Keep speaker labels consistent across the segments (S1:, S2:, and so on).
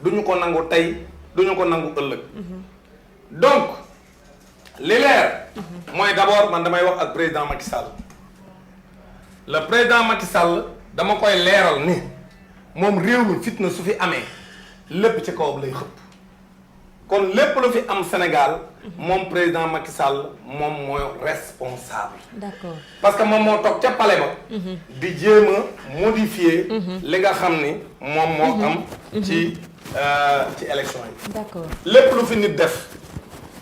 S1: duñu ko nangu tey duñu ko nangu ëllëg. donc li leer. mooy d'abord man damay wax ak président Macky Sall. le président Macky Sall dama koy leeral ni moom réew mi fitna su fi amee lépp ci kawam lay xëpp. kon lépp lu fi am Sénégal moom président Macky Sall moom mooy responsable.
S2: d'accord
S1: parce que moom moo toog ca palais ba. di jéem a modifier. li nga xam ni moom moo am. ci élection yi.
S2: d'accord
S1: lépp lu fi nit def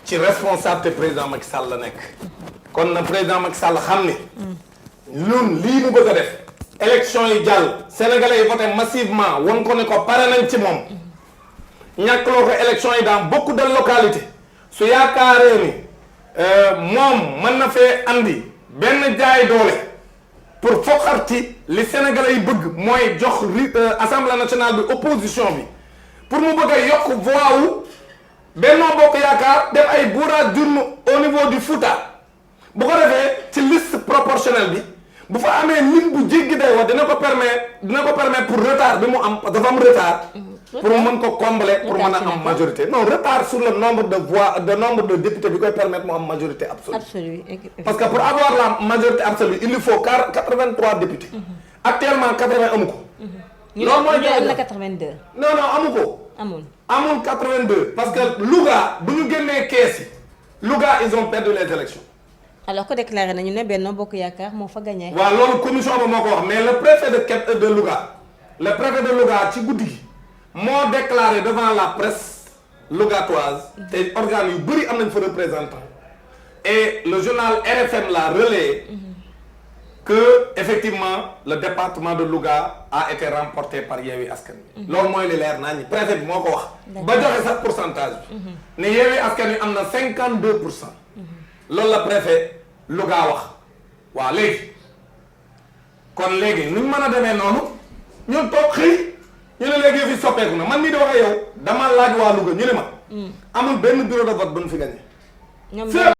S1: ci responsabilité président Macky Sall la nekk. kon na président Macky Sall xam ni. ñun lii mu bëgg a def. élection yi jàll. Sénégalais yi voté massivement won ko ne ko pare nañ ci moom. ñàkkloo ko élection yi dans beaucoup de localités su yaakaaree ni moom mën na fee andi benn jaay doole pour foqarti li Sénégalais yi bëgg mooy jox assemblée nationale bi opposition bi pour mu bëgg a yokk voix wu Benno Bokk Yaakaar def ay bourrage d'urne au niveau du Fouta bu ko defee ci liste proportionnelle bi bu fa amee lim bu jéggi day wax dina ko permettre pour retard bi mu am dafa am retard. pour mën ko combler pour mën a am majorité non retard sur le nombre de voix de nombre de députés bi koy permettre mu am majorité absolue. Parce que pour avoir la majorité absolue il lui faut 83 députés. Actuellement 80 amu ko.
S2: loolu mooy ñu am na 82.
S1: non amu ko. amul 82 parce que Louga bu ñu génnee kees yi Louga ils ont perdu les élections.
S2: alors que déclaré nañu ne Benno Bokk Yaakaar moo fa gagné.
S1: waaw loolu commission ba moo ko wax mais le préfet de Louga ci guddi gi. moo déclaré devant la presse lougatoise te organes yu bëri am nañ fa représentant et le journal RFM l'a relayé que effectivement le département de Louga a été remporté par Yewwi Askan Wi. loolu mooy li leer naa ñi préfet bi moo ko wax. ba joxe sax pourcentage bi. ne Yewwi Askan Wi am na 52%. loolu la préfet Louga wax waaw léegi kon léegi nu ñu mën a demee noonu ñun toog xëy. ñu ne léegi fi soppeeku na man mii di wax ak yow dama laaj waa Louga ñu ne ma. amul benn bureau de vote bu ñu fi gagné.